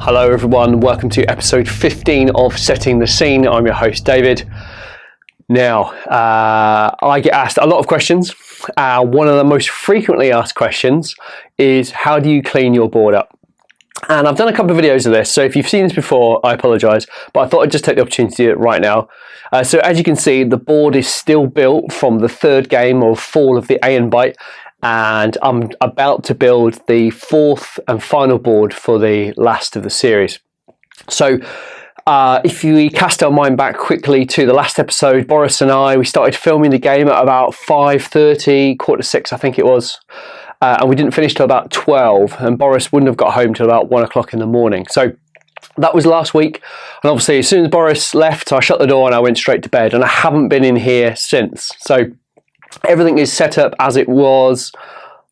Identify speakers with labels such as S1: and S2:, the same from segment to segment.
S1: Hello everyone, welcome to episode 15 of Setting the Scene. I'm your host David. Now, I get asked a lot of questions. One of the most frequently asked questions is, how do you clean your board up? And I've done a couple of videos of this, so if you've seen this before, I apologise, but I thought I'd just take the opportunity to do it right now. So as you can see, the board is still built from the third game of Fall of the Aeonbite, and I'm about to build the fourth and final board for the last of the series. So if we cast our mind back quickly to the last episode, Boris and we started filming the game at about 5:30, 5:45 I think it was, and we didn't finish till about 12, and Boris wouldn't have got home till about 1 o'clock in the morning. So that was last week, and obviously as soon as Boris left, I shut the door and I went straight to bed, and I haven't been in here since. So everything is set up as it was,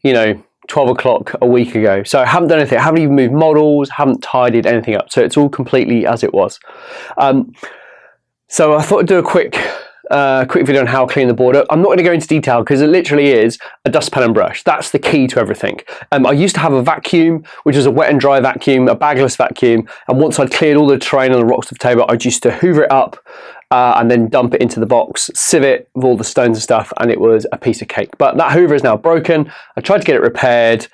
S1: 12 o'clock a week ago. So I haven't done anything. I haven't even moved models, haven't tidied anything up. So it's all completely as it was. So I thought I'd do a quick video on how to clean the board up. I'm not going to go into detail because it literally is a dustpan and brush. That's the key to everything. I used to have a vacuum, which was a wet and dry vacuum, a bagless vacuum. And once I'd cleared all the terrain on the rocks of the table, I used to hoover it up and then dump it into the box, sieve it with all the stones and stuff, and it was a piece of cake. But that hoover is now broken. I tried to get it repaired.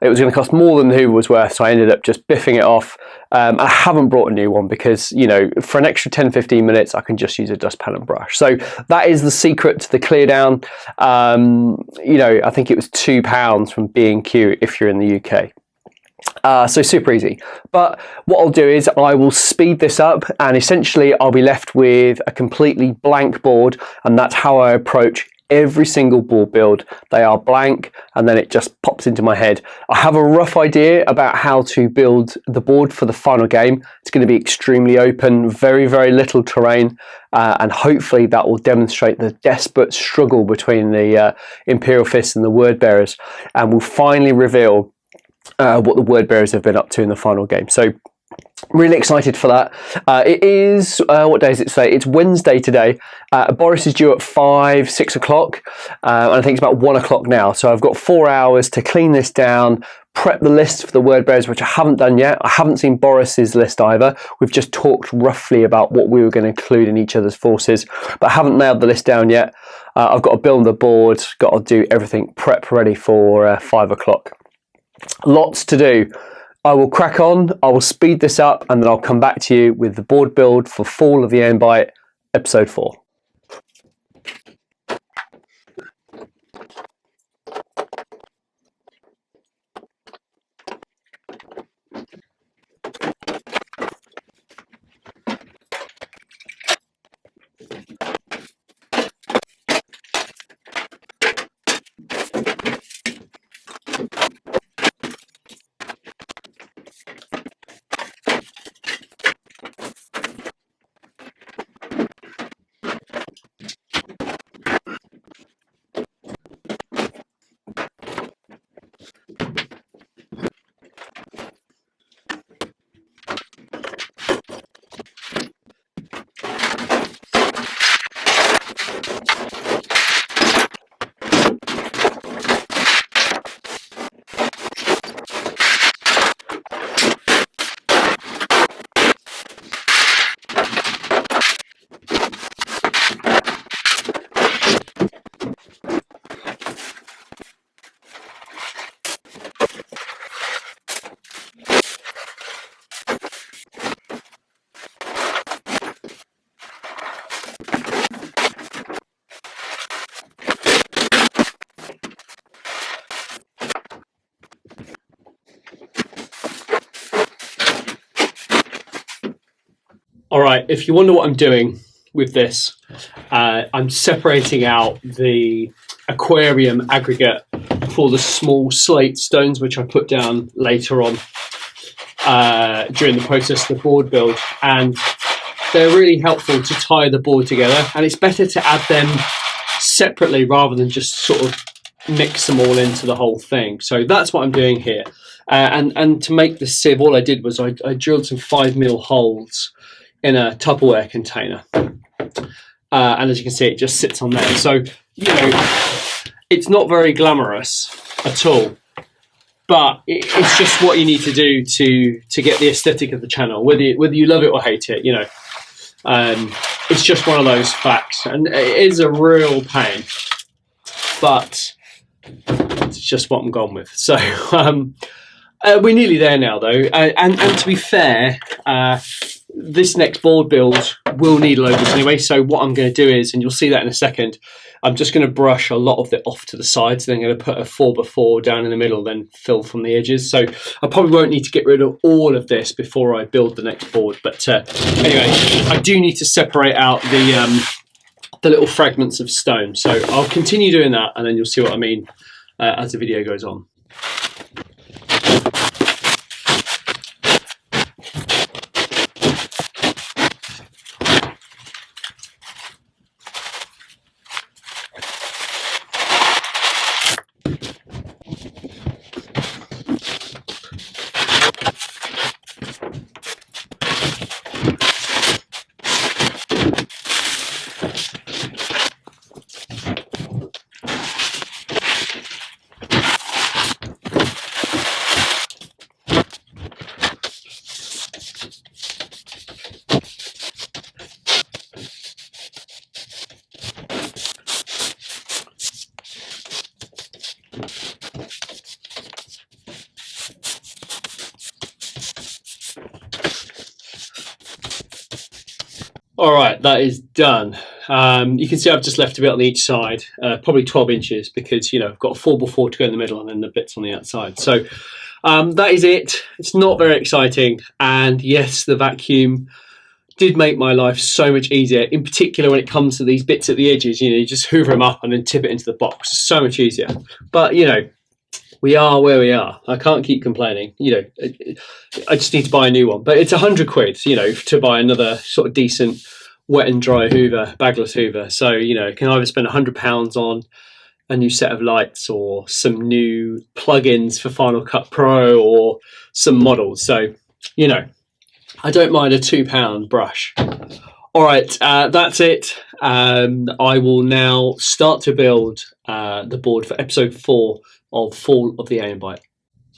S1: It was going to cost more than the hoover was worth, so I ended up just biffing it off. I haven't brought a new one because, for an extra 10-15 minutes, I can just use a dustpan and brush. So that is the secret to the clear down. I think it was £2 from B&Q if you're in the UK. So super easy. But what I'll do is I will speed this up, and essentially I'll be left with a completely blank board, and that's how I approach every single board build. They are blank, and then it just pops into my head. I have a rough idea about how to build the board for the final game. It's going to be extremely open, very, very little terrain, and hopefully that will demonstrate the desperate struggle between the Imperial Fists and the Word Bearers, and will finally reveal what the Word Bearers have been up to in the final game. So really excited for that. It is, what day is it today? It's Wednesday today. Boris is due at 6 o'clock, and I think it's about 1 o'clock now. So I've got 4 hours to clean this down, prep the list for the Word Bearers, which I haven't done yet. I haven't seen Boris's list either. We've just talked roughly about what we were going to include in each other's forces, but I haven't nailed the list down yet. I've got to build the board, got to do everything prep ready for 5 o'clock. Lots to do. I will crack on, I will speed this up, and then I'll come back to you with the board build for Fall of the Aeonbite, episode 4. All right, if you wonder what I'm doing with this, I'm separating out the aquarium aggregate for the small slate stones, which I put down later on during the process of the board build. And they're really helpful to tie the board together. And it's better to add them separately rather than just sort of mix them all into the whole thing. So that's what I'm doing here. And to make the sieve, all I did was I drilled some 5mm holes in a Tupperware container, and as you can see, it just sits on there. So it's not very glamorous at all, but it's just what you need to do to get the aesthetic of the channel, whether you love it or hate it. You know, it's just one of those facts, and it is a real pain, but it's just what I'm gone with. So we're nearly there now, though, and to be fair, this next board build will need logos anyway. So what I'm going to do is, and you'll see that in a second, I'm just going to brush a lot of it off to the sides, then I'm going to put a 4x4 down in the middle, then fill from the edges. So I probably won't need to get rid of all of this before I build the next board. But anyway, I do need to separate out the little fragments of stone. So I'll continue doing that, and then you'll see what I mean as the video goes on. All right, that is done. You can see I've just left a bit on each side, probably 12 inches, because, you know, I've got a 4x4 to go in the middle and then the bits on the outside. So that is it. It's not very exciting. And yes, the vacuum did make my life so much easier, in particular when it comes to these bits at the edges. You know, you just hoover them up and then tip it into the box. It's so much easier. But, you know, we are where we are. I can't keep complaining. You know, I just need to buy a new one. But it's 100 quid, you know, to buy another sort of decent wet and dry hoover, bagless hoover. So, you know, can either spend £100 on a new set of lights or some new plugins for Final Cut Pro or some models. So, you know, I don't mind a £2 brush. All right, that's it. I will now start to build the board for episode 4 of Fall of the Aeonbite.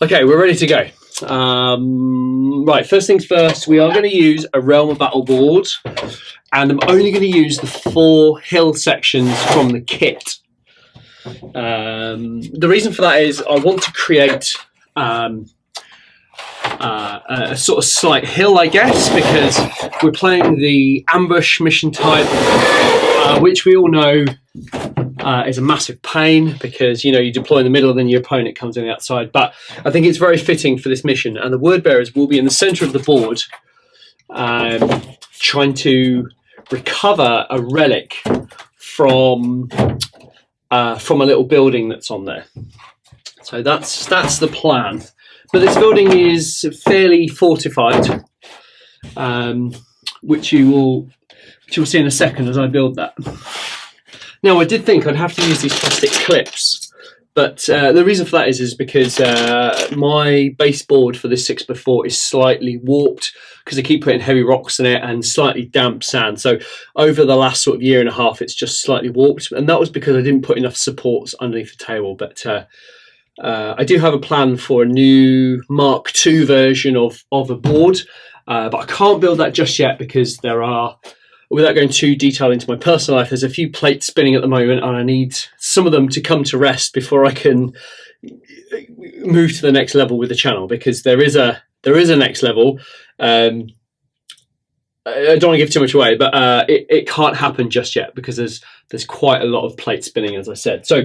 S1: Okay, we're ready to go. Right, first things first, we are going to use a Realm of Battle board, and I'm only going to use the 4 hill sections from the kit. The reason for that is I want to create a sort of slight hill, I guess, because we're playing the ambush mission type, which we all know is a massive pain, because, you know, you deploy in the middle and then your opponent comes in the outside. But I think it's very fitting for this mission, and the word bearers will be in the center of the board, trying to recover a relic from a little building that's on there. So that's the plan. But this building is fairly fortified, which you'll see in a second as I build that. Now, I did think I'd have to use these plastic clips, but the reason for that is because my baseboard for this 6x4 is slightly warped, because I keep putting heavy rocks in it and slightly damp sand. So over the last sort of year and a half, it's just slightly warped, and that was because I didn't put enough supports underneath the table. But I do have a plan for a new Mark II version of a board, but I can't build that just yet because there are, without going too detailed into my personal life, there's a few plates spinning at the moment, and I need some of them to come to rest before I can move to the next level with the channel, because there is a next level. I don't want to give too much away, but it can't happen just yet because there's quite a lot of plates spinning, as I said. So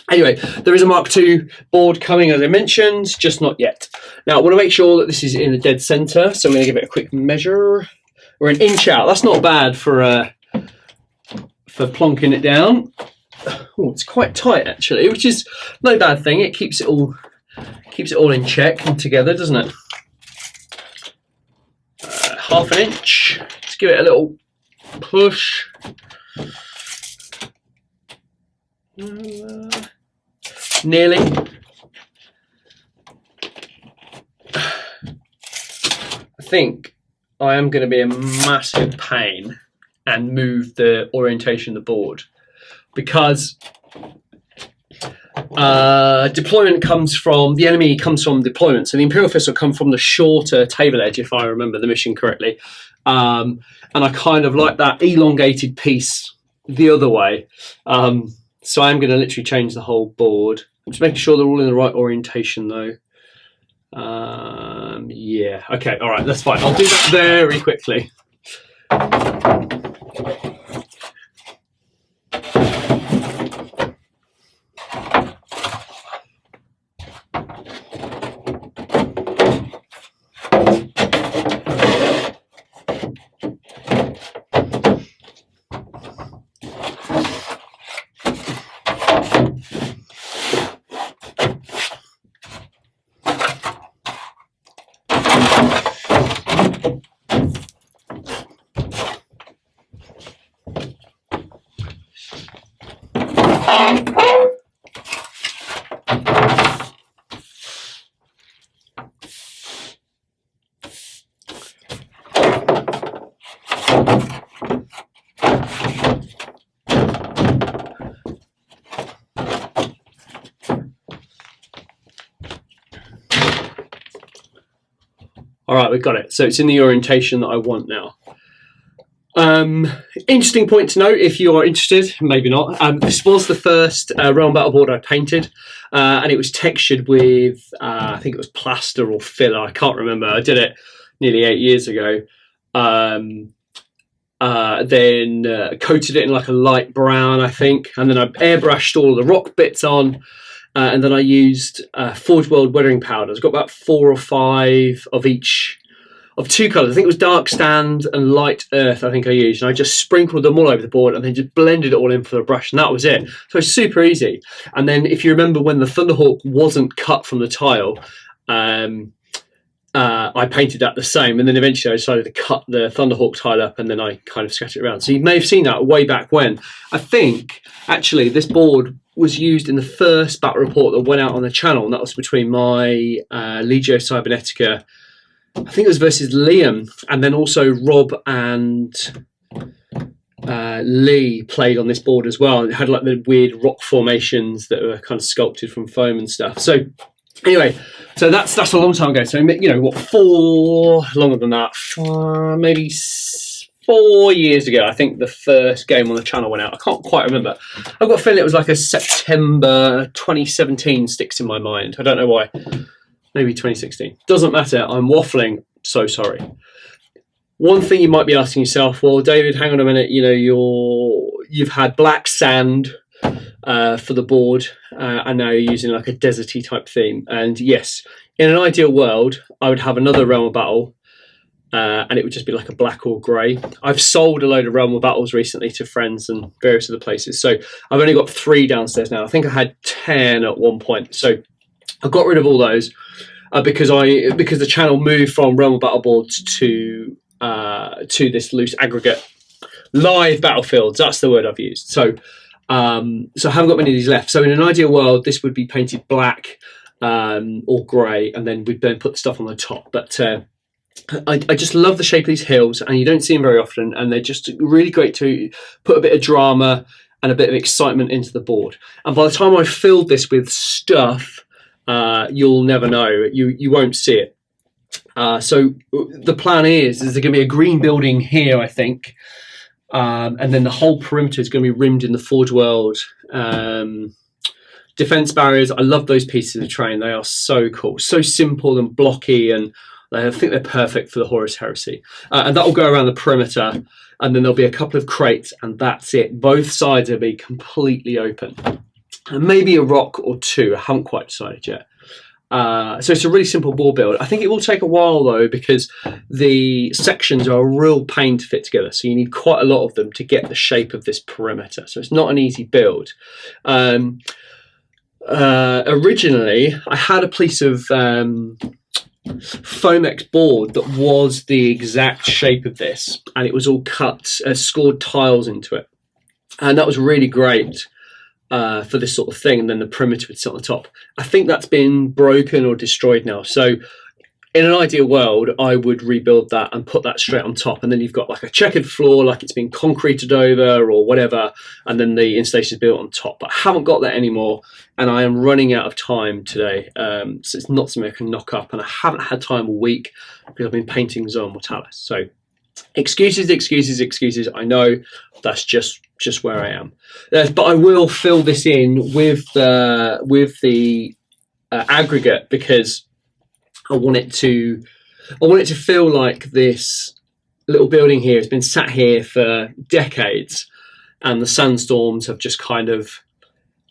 S1: anyway, there is a Mark II board coming, as I mentioned, just not yet. Now, I want to make sure that this is in the dead center, so I'm going to give it a quick measure. We're an inch out. That's not bad for plonking it down. Oh, it's quite tight actually, which is no bad thing. It keeps it all in check and together, doesn't it? Half an inch. Let's give it a little push. Nearly. I think I am going to be a massive pain and move the orientation of the board, because Deployment comes from the enemy, comes from deployment. So the Imperial Fist will come from the shorter table edge, if I remember the mission correctly. And I kind of like that elongated piece the other way. So I'm going to literally change the whole board. I'm just making sure they're all in the right orientation, though. Yeah, okay, all right, that's fine. I'll do that very quickly. All right, we've got it. So it's in the orientation that I want now. Interesting point to note, if you are interested, maybe not. This was the first Realm Battle board I painted, and it was textured with, I think it was plaster or filler. I can't remember. I did it nearly 8 years ago. Then coated it in like a light brown, I think, and then I airbrushed all the rock bits on. And then I used Forge World weathering powders. Got about 4 or 5 of each, of 2 colours. I think it was Dark Sand and Light Earth, I think I used. And I just sprinkled them all over the board and then just blended it all in for the brush. And that was it. So it's super easy. And then if you remember when the Thunderhawk wasn't cut from the tile, I painted that the same. And then eventually I decided to cut the Thunderhawk tile up and then I kind of scattered it around. So you may have seen that way back when. I think, actually, this board was used in the first battle report that went out on the channel, and that was between my Legio Cybernetica, I think it was versus Liam, and then also Rob and Lee played on this board as well. It had like the weird rock formations that were kind of sculpted from foam and stuff. So anyway, so that's a long time ago. So, you know, what, longer than that, maybe 4 years ago, I think the first game on the channel went out. I can't quite remember. I've got a feeling it was like a September 2017 sticks in my mind. I don't know why. Maybe 2016. Doesn't matter. I'm waffling. So sorry. One thing you might be asking yourself, well, David, hang on a minute. You know, you've had black sand for the board, and now you're using like a deserty type theme. And yes, in an ideal world, I would have another Realm of Battle. And it would just be like a black or grey. I've sold a load of Realm of Battles recently to friends and various other places. So I've only got 3 downstairs now. I think I had 10 at one point. So I got rid of all those because the channel moved from Realm of Battle boards to this loose aggregate live battlefields. That's the word I've used. So I haven't got many of these left. So in an ideal world, this would be painted black or grey, and then we'd then put stuff on the top. But I just love the shape of these hills, and you don't see them very often, and they're just really great to put a bit of drama and a bit of excitement into the board. And by the time I filled this with stuff, you'll never know. You won't see it. So the plan is there's going to be a green building here, I think, and then the whole perimeter is going to be rimmed in the Forge World defense barriers. I love those pieces of terrain. They are so cool, so simple and blocky, and I think they're perfect for the Horus Heresy. And that will go around the perimeter, and then there'll be a couple of crates, and that's it. Both sides will be completely open. And maybe a rock or 2. I haven't quite decided yet. So it's a really simple board build. I think it will take a while, though, because the sections are a real pain to fit together. So you need quite a lot of them to get the shape of this perimeter. So it's not an easy build. Originally, I had a piece of Foamex board that was the exact shape of this, and it was all cut, scored tiles into it, and that was really great for this sort of thing. And then the perimeter would sit on the top. I think that's been broken or destroyed now, so in an ideal world, I would rebuild that and put that straight on top, and then you've got like a checkered floor, like it's been concreted over or whatever, and then the installation is built on top. But I haven't got that anymore, and I am running out of time today, so it's not something I can knock up, and I haven't had time all week because I've been painting Zoe Mortalis. So excuses, excuses, excuses. I know that's just where I am, but I will fill this in with the aggregate because I want it to feel like this little building here has been sat here for decades, and the sandstorms have just kind of,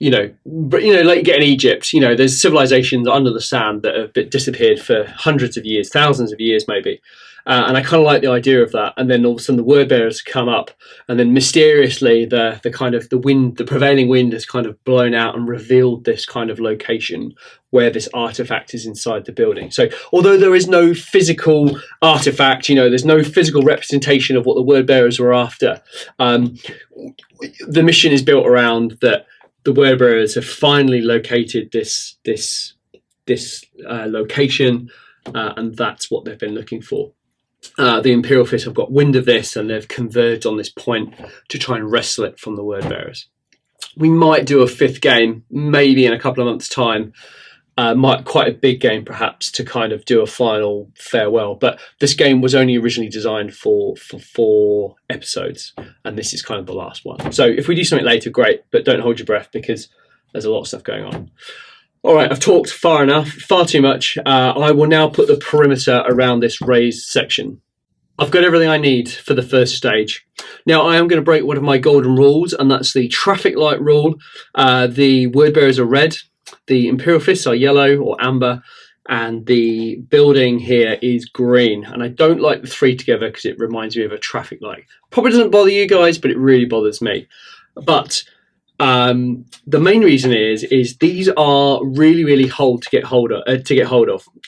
S1: like you get in Egypt, there's civilizations under the sand that have disappeared for hundreds of years, thousands of years maybe. And I kind of like the idea of that. And then all of a sudden the word bearers come up, and then mysteriously the prevailing wind has kind of blown out and revealed this kind of location where this artifact is inside the building. So although there is no physical artifact, there's no physical representation of what the word bearers were after, the mission is built around that. The word bearers have finally located this location, and that's what they've been looking for. The Imperial Fist have got wind of this, and they've converged on this point to try and wrestle it from the word bearers. We might do a 5th game, maybe in a couple of months' time. Quite a big game, perhaps, to kind of do a final farewell. But this game was only originally designed for 4 episodes, and this is kind of the last one. So if we do something later, great, but don't hold your breath because there's a lot of stuff going on. All right, I've talked far too much. I will now put the perimeter around this raised section. I've got everything I need for the first stage. Now, I am going to break one of my golden rules, and that's the traffic light rule. The word bearers are red. The Imperial Fists are yellow or amber, and the building here is green. And I don't like the 3 together because it reminds me of a traffic light. Probably doesn't bother you guys, but it really bothers me. But the main reason is these are really, really hard to get hold of.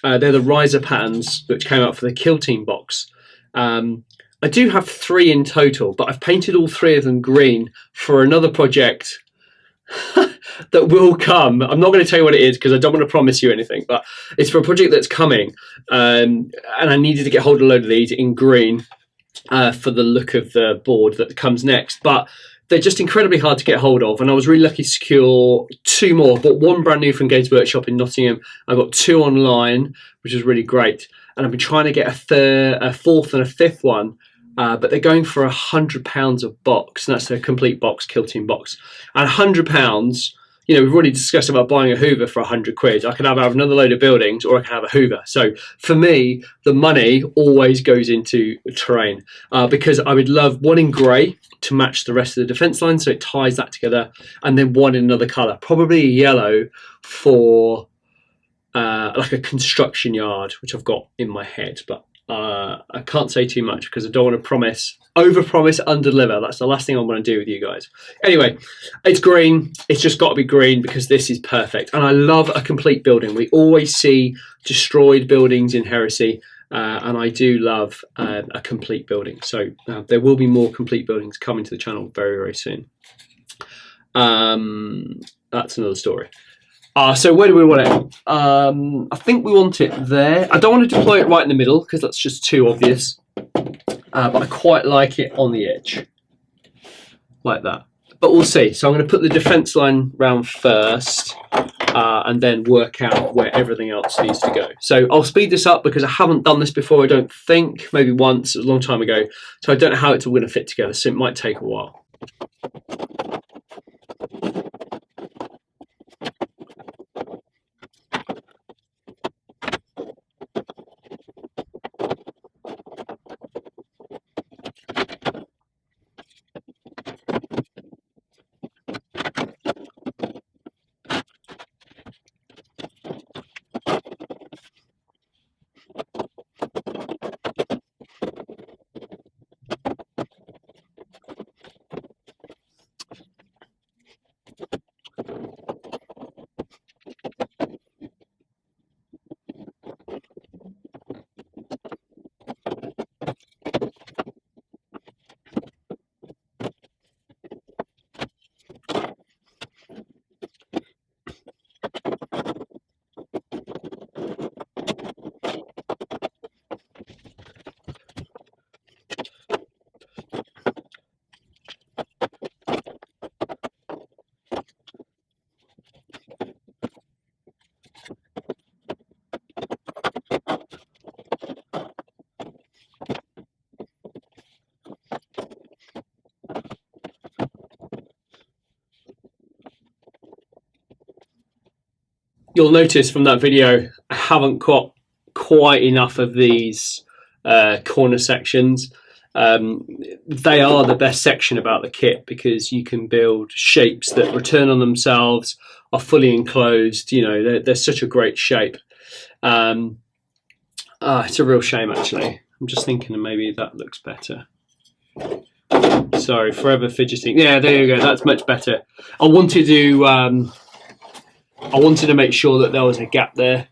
S1: They're the riser patterns which came out for the Kill Team box. I do have 3 in total, but I've painted all 3 of them green for another project that will come. I'm not going to tell you what it is because I don't want to promise you anything, but it's for a project that's coming, and I needed to get hold of a load of these in green for the look of the board that comes next. But they're just incredibly hard to get hold of, and I was really lucky to secure 2 more. Bought 1 brand new from Games Workshop in Nottingham. I got 2 online, which was really great, and I've been trying to get a 4th and a 5th one. But they're going for £100 a box, and that's a complete box, Kill Team box. And £100, we've already discussed about buying a Hoover for £100. I can have another load of buildings, or I can have a Hoover. So for me, the money always goes into terrain, because I would love 1 in grey to match the rest of the defence line, so it ties that together, and then 1 in another colour, probably a yellow for like a construction yard, which I've got in my head, but I can't say too much because I don't want to overpromise, underdeliver. That's the last thing I want to do with you guys. Anyway, it's green. It's just got to be green because this is perfect. And I love a complete building. We always see destroyed buildings in Heresy, and I do love a complete building. So there will be more complete buildings coming to the channel very, very soon. That's another story. So where do we want it? I think we want it there. I don't want to deploy it right in the middle because that's just too obvious. But I quite like it on the edge, like that. But we'll see. So I'm going to put the defence line round first, and then work out where everything else needs to go. So I'll speed this up because I haven't done this before, I don't think. Maybe once, a long time ago. So I don't know how it's all going to fit together, so it might take a while. you'll notice from that video, I haven't got quite enough of these corner sections. They are the best section about the kit because you can build shapes that return on themselves, are fully enclosed. You know, they're such a great shape. It's a real shame, actually. I'm just thinking maybe that looks better. Sorry, forever fidgeting. Yeah, there you go. That's much better. I wanted to make sure that there was a gap there.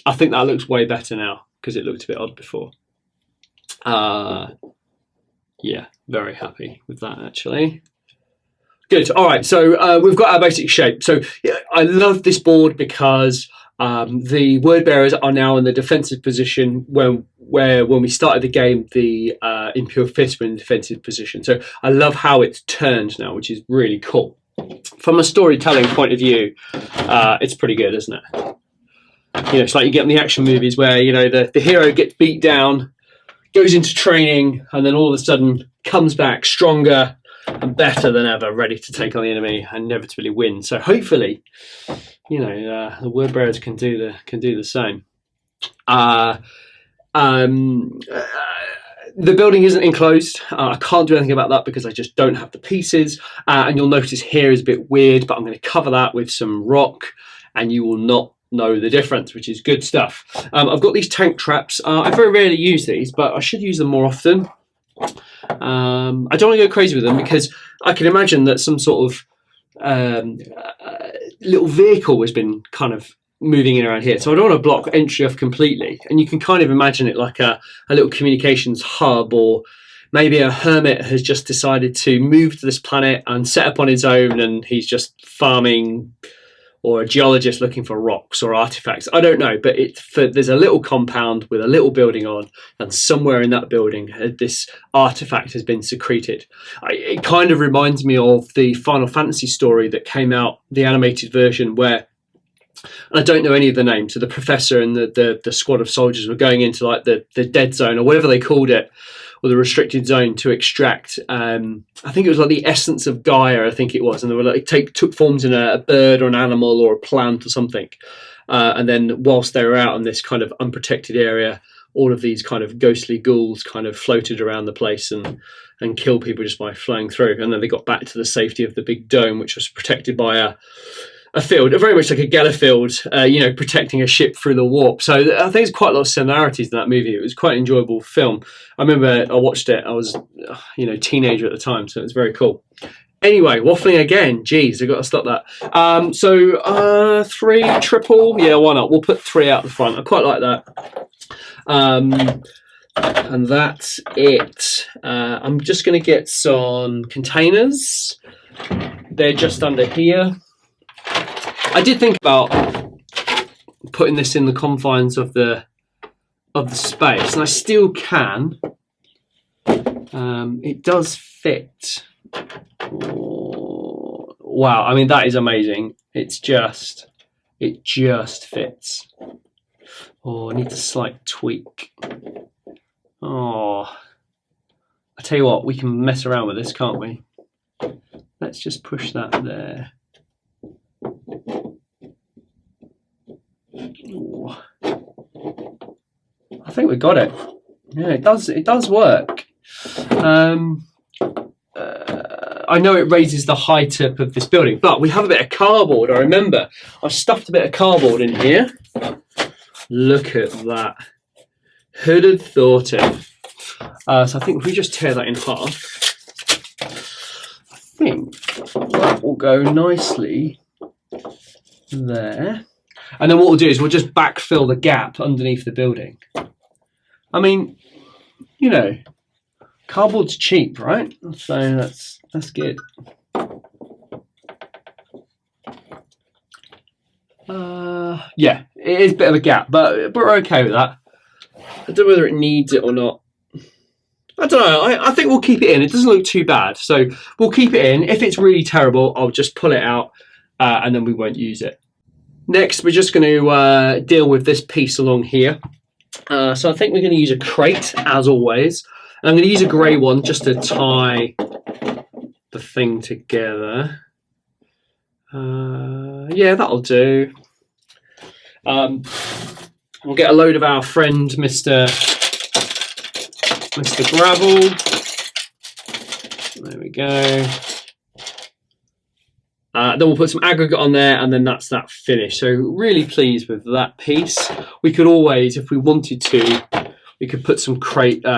S1: I think that looks way better now because it looked a bit odd before. Yeah, very happy with that, actually. Good. All right, so we've got our basic shape. So yeah, I love this board because the word bearers are now in the defensive position where when we started the game, the Impure Fist were in the defensive position. So I love how it's turned now, which is really cool. From a storytelling point of view, it's pretty good, isn't it? You know, it's like you get in the action movies where, you know, the hero gets beat down, goes into training, and then all of a sudden comes back stronger and better than ever, ready to take on the enemy and inevitably win. So hopefully, you know, the word bearers can do the same. The building isn't enclosed. I can't do anything about that because I just don't have the pieces. And you'll notice here is a bit weird, but I'm going to cover that with some rock, and you will not know the difference, which is good stuff. I've got these tank traps. I very rarely use these, but I should use them more often. I don't want to go crazy with them because I can imagine that some sort of little vehicle has been kind of moving in around here, so I don't want to block entry off completely. And you can kind of imagine it like a little communications hub, or maybe a hermit has just decided to move to this planet and set up on his own, and he's just farming, or a geologist looking for rocks or artifacts. I don't know, but there's a little compound with a little building on, and somewhere in that building this artifact has been secreted. It kind of reminds me of the Final Fantasy story that came out, the animated version, where, and I don't know any of the names, so the professor and the squad of soldiers were going into like the dead zone or whatever they called it, or the restricted zone, to extract I think it was like the essence of Gaia, I think it was, and they were like took forms in a bird or an animal or a plant or something, and then whilst they were out in this kind of unprotected area, all of these kind of ghostly ghouls kind of floated around the place and killed people just by flowing through, and then they got back to the safety of the big dome, which was protected by a field, very much like a Geller field, you know, protecting a ship through the warp. So I think there's quite a lot of similarities in that movie. It was quite an enjoyable film. I remember I watched it. I was, you know, teenager at the time, so it was very cool. Anyway, waffling again. Jeez, I've got to stop that. So 3 triple. Yeah, why not? We'll put 3 out the front. I quite like that. And that's it. I'm just going to get some containers. They're just under here. I did think about putting this in the confines of the space, and I still can. It does fit. Oh, wow, I mean, that is amazing. It just fits. Oh, I need a slight tweak. Oh, I tell you what, we can mess around with this, can't we? Let's just push that there. Ooh. I think we got it. Yeah, it does work. I know it raises the height up of this building, but we have a bit of cardboard. I remember I stuffed a bit of cardboard in here. Look at that. Who'd have thought it? So I think if we just tear that in half, I think that will go nicely there. And then what we'll do is we'll just backfill the gap underneath the building. I mean, you know, cardboard's cheap, right? So that's good. Yeah, it is a bit of a gap, but we're okay with that. I don't know whether it needs it or not. I don't know. I think we'll keep it in. It doesn't look too bad, so we'll keep it in. If it's really terrible, I'll just pull it out and then we won't use it. Next, we're just going to deal with this piece along here. So I think we're going to use a crate, as always. And I'm going to use a grey one just to tie the thing together. Yeah, that'll do. We'll get a load of our friend Mr. Gravel. There we go. Then we'll put some aggregate on there, and then that's that finished. So really pleased with that piece. We could always, if we wanted to, we could put some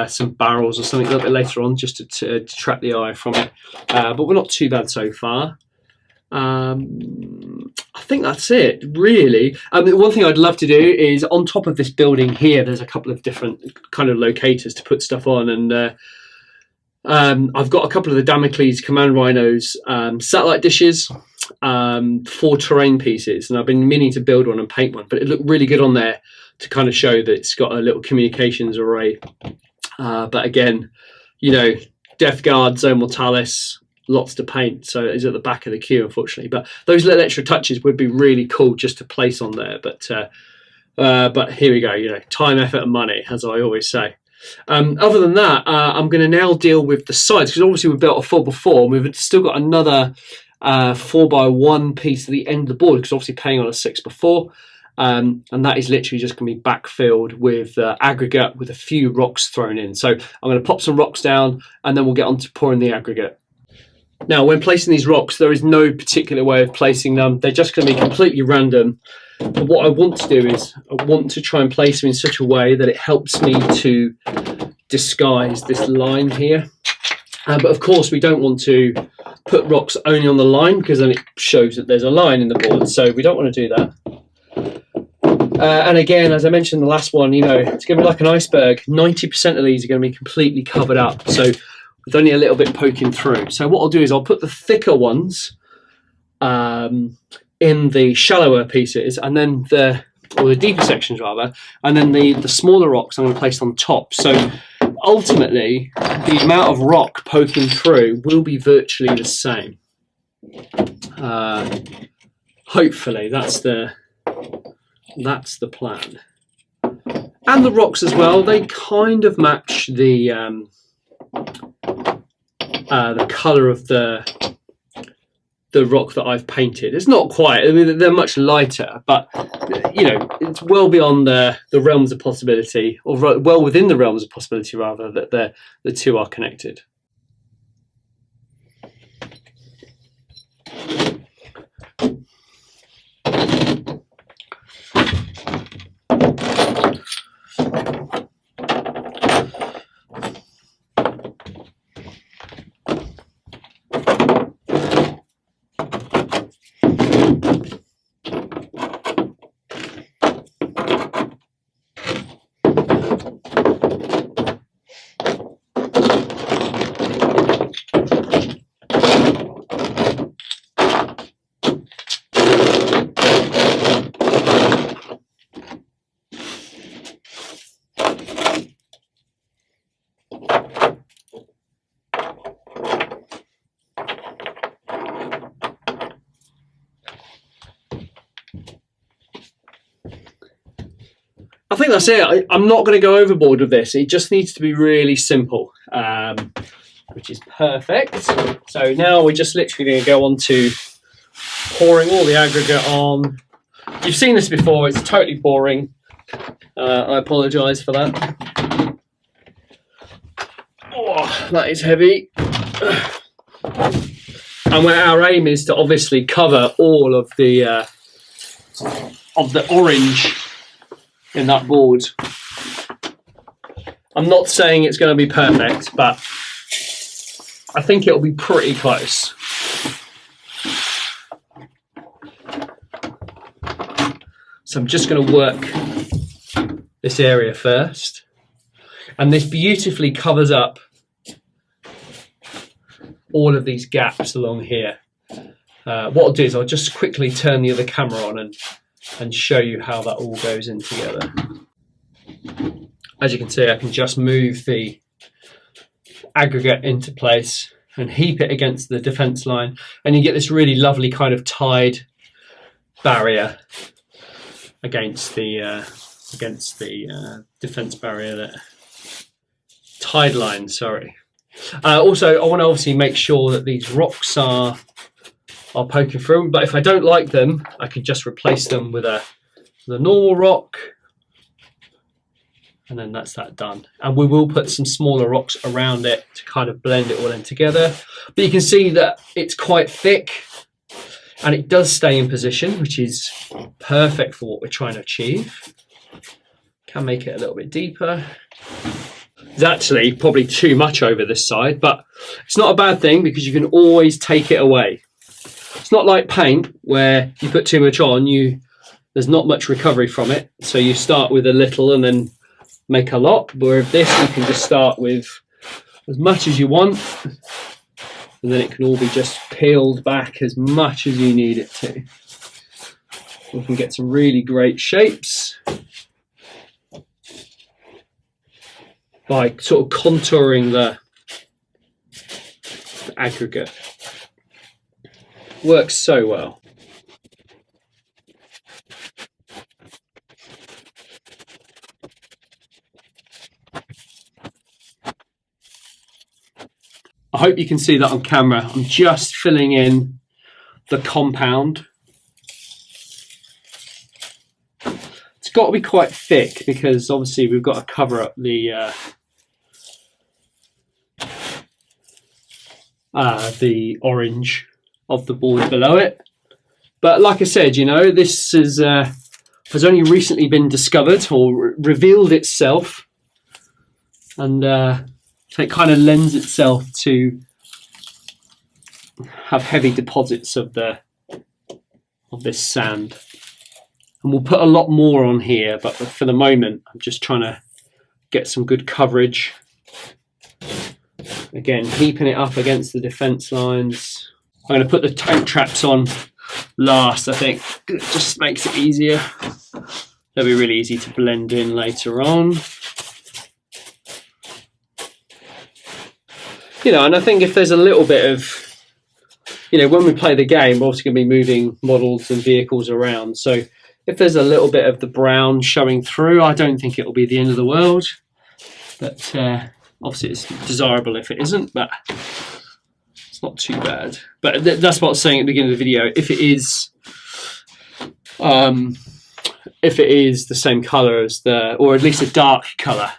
S1: some barrels or something a little bit later on, just to detract the eye from it. But we're not too bad so far. I think that's it, really. One thing I'd love to do is, on top of this building here, there's a couple of different kind of locators to put stuff on, and I've got a couple of the Damocles Command Rhinos satellite dishes for terrain pieces, and I've been meaning to build one and paint one, but it looked really good on there to kind of show that it's got a little communications array. But again, you know, Death Guard, Zone Mortalis, lots to paint, so it's at the back of the queue, unfortunately. But those little extra touches would be really cool just to place on there. But here we go, you know, time, effort and money, as I always say. Other than that, I'm going to now deal with the sides, because obviously we've built a 4x4 and we've still got another 4x1 piece at the end of the board, because obviously paying on a 6x4, and that is literally just going to be backfilled with aggregate with a few rocks thrown in. So I'm going to pop some rocks down, and then we'll get on to pouring the aggregate. Now, when placing these rocks, there is no particular way of placing them. They're just going to be completely random. But what I want to do is I want to try and place them in such a way that it helps me to disguise this line here. But of course, we don't want to put rocks only on the line, because then it shows that there's a line in the board. So we don't want to do that. And again, as I mentioned in the last one, you know, it's going to be like an iceberg. 90% of these are going to be completely covered up, so with only a little bit poking through. So what I'll do is I'll put the thicker ones in the shallower pieces, and then the deeper sections rather, and then the smaller rocks I'm going to place on top. So ultimately, the amount of rock poking through will be virtually the same. Hopefully, that's the plan. And the rocks as well, they kind of match the colour of the rock that I've painted. It's not quite, I mean, they're much lighter, but you know, it's well beyond the realms of possibility, or well within the realms of possibility rather, that the two are connected. I think that's it. I'm not going to go overboard with this. It just needs to be really simple, which is perfect. So now we're just literally going to go on to pouring all the aggregate on. You've seen this before. It's totally boring. I apologise for that. Oh, that is heavy. And our aim is to obviously cover all of the orange in that board. I'm not saying it's going to be perfect, but I think it'll be pretty close. So I'm just going to work this area first, and this beautifully covers up all of these gaps along here. What I'll do is I'll just quickly turn the other camera on and show you how that all goes in together. As you can see, I can just move the aggregate into place and heap it against the defence line, and you get this really lovely kind of tide barrier against the defence barrier there. Tide line, sorry. Also, I want to obviously make sure that these rocks are poking through, but if I don't like them, I can just replace them with a
S2: the normal rock, and then that's that done. And we will put some smaller rocks around it to kind of blend it all in together. But you can see that it's quite thick and it does stay in position, which is perfect for what we're trying to achieve. Can make it a little bit deeper. It's actually probably too much over this side, but it's not a bad thing because you can always take it away. It's not like paint where you put too much on, there's not much recovery from it. So you start with a little and then make a lot. Where with this, you can just start with as much as you want, and then it can all be just peeled back as much as you need it to. We can get some really great shapes by sort of contouring the aggregate. Works so well. I hope you can see that on camera. I'm just filling in the compound. It's got to be quite thick because obviously we've got to cover up the orange of the board below it. But like I said, you know, this is has only recently been discovered or revealed itself, and so it kind of lends itself to have heavy deposits of this sand. And we'll put a lot more on here, but for the moment I'm just trying to get some good coverage. Again, heaping it up against the defence lines. I'm going to put the tank traps on last, I think. It just makes it easier. They'll be really easy to blend in later on. You know, and I think if there's a little bit of, you know, when we play the game, we're also going to be moving models and vehicles around. So if there's a little bit of the brown showing through, I don't think it'll be the end of the world. But obviously it's desirable if it isn't, but it's not too bad. But that's what I was saying at the beginning of the video. If it is the same colour as or at least a dark colour,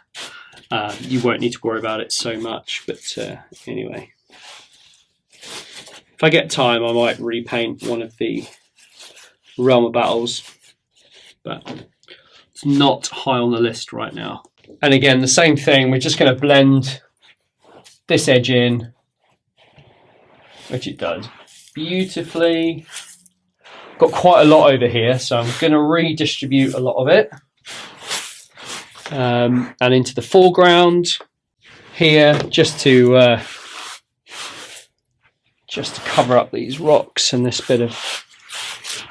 S2: you won't need to worry about it so much. But anyway, if I get time, I might repaint one of the Realm of Battles, but it's not high on the list right now. And again, the same thing, we're just going to blend this edge in, which it does beautifully. Got quite a lot over here, so I'm going to redistribute a lot of it. And into the foreground here, just to cover up these rocks and this bit of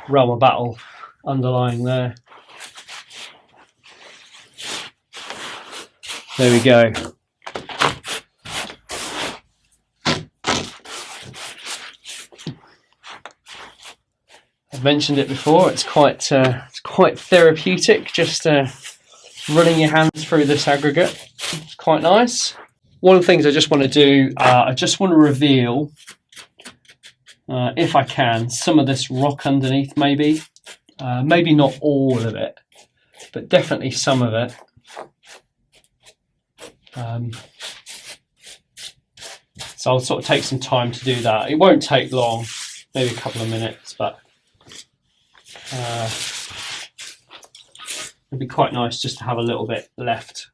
S2: Realm of Battle underlying there. There we go. I've mentioned it before. It's quite therapeutic. Just running your hands through this aggregate. It's quite nice. One of the things I just want to do, I just want to reveal, if I can, some of this rock underneath. Maybe not all of it, but definitely some of it. So I'll sort of take some time to do that. It won't take long, maybe a couple of minutes, but it'd be quite nice just to have a little bit left.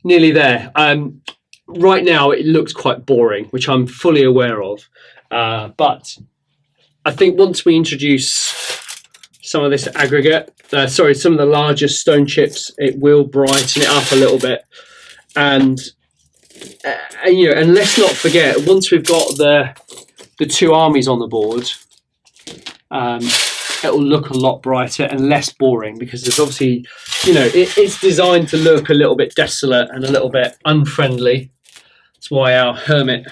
S2: Nearly there. Right now it looks quite boring, which I'm fully aware of, but I think once we introduce some of this aggregate, some of the larger stone chips, it will brighten it up a little bit. And you know, and let's not forget, once we've got the two armies on the board, it'll look a lot brighter and less boring, because there's obviously, you know, it's designed to look a little bit desolate and a little bit unfriendly. That's why our hermit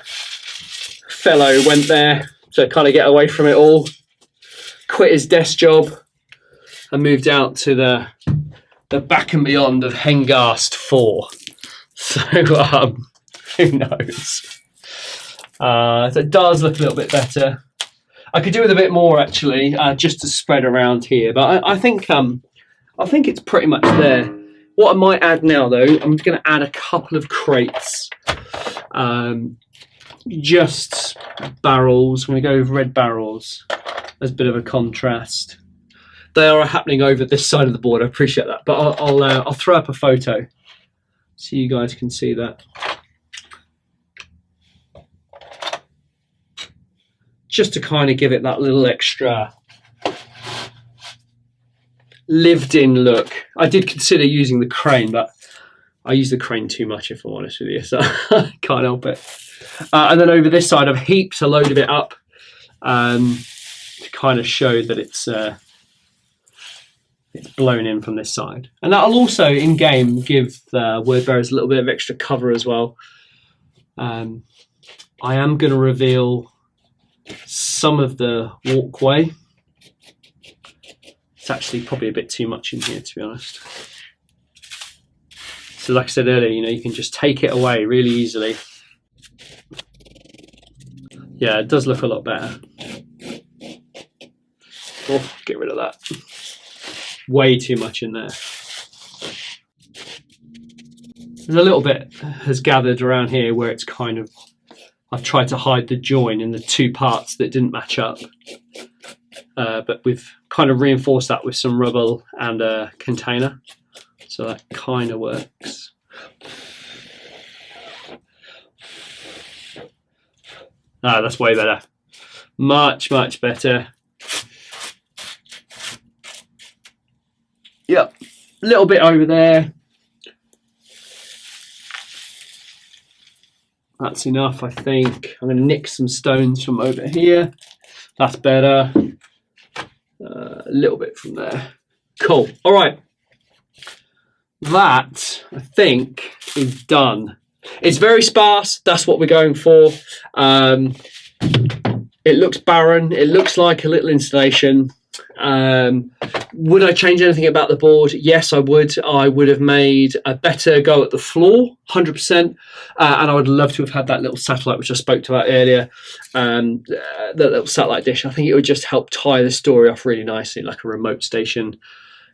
S2: fellow went there, to kind of get away from it all, quit his desk job and moved out to the back and beyond of Hengast 4. So who knows? So it does look a little bit better. I could do with a bit more actually, just to spread around here, but I think it's pretty much there. What I might add now though, I'm going to add a couple of crates, just barrels. I'm going to go with red barrels as a bit of a contrast. They are happening over this side of the board. I appreciate that, but I'll throw up a photo so you guys can see that. Just to kind of give it that little extra lived-in look. I did consider using the crane, but I use the crane too much, if I'm honest with you, so I can't help it. And then over this side, I've heaped a load of it up to kind of show that it's blown in from this side. And that'll also, in-game, give the word bearers a little bit of extra cover as well. I am going to reveal some of the walkway. It's actually probably a bit too much in here, to be honest. So like I said earlier, you know, you can just take it away really easily. Yeah, it does look a lot better. Oh, get rid of that. Way too much in there. There's a little bit has gathered around here where it's kind of, I've tried to hide the join in the two parts that didn't match up. But we've kind of reinforced that with some rubble and a container. So that kind of works. Ah, that's way better. Much, much better. Yep, a little bit over there. That's enough, I think. I'm going to nick some stones from over here. That's better. A little bit from there. Cool. All right. That, I think, is done. It's very sparse. That's what we're going for. It looks barren. It looks like a little installation. Would I change anything about the board? Yes, I would. I would have made a better go at the floor, 100%. And I would love to have had that little satellite, which I spoke about earlier, that little satellite dish. I think it would just help tie the story off really nicely, like a remote station.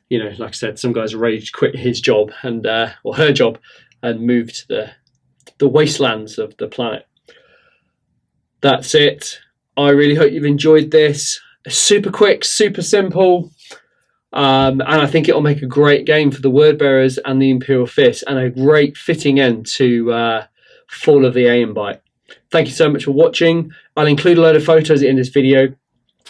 S2: You know, like I said, some guys are ready to quit his job and or her job and move to the wastelands of the planet. That's it. I really hope you've enjoyed this. Super quick, super simple. And I think it'll make a great game for the word bearers and the Imperial Fist, and a great fitting end to Fall of the Aeonbite. Thank you so much for watching. I'll include a load of photos in this video.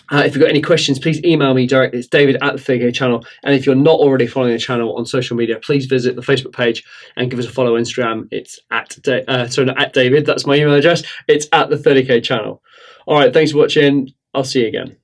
S2: If you've got any questions, please email me directly. It's David at the 30K channel. And if you're not already following the channel on social media, please visit the Facebook page and give us a follow on Instagram. It's at David. That's my email address. It's at the 30K channel. All right, thanks for watching. I'll see you again.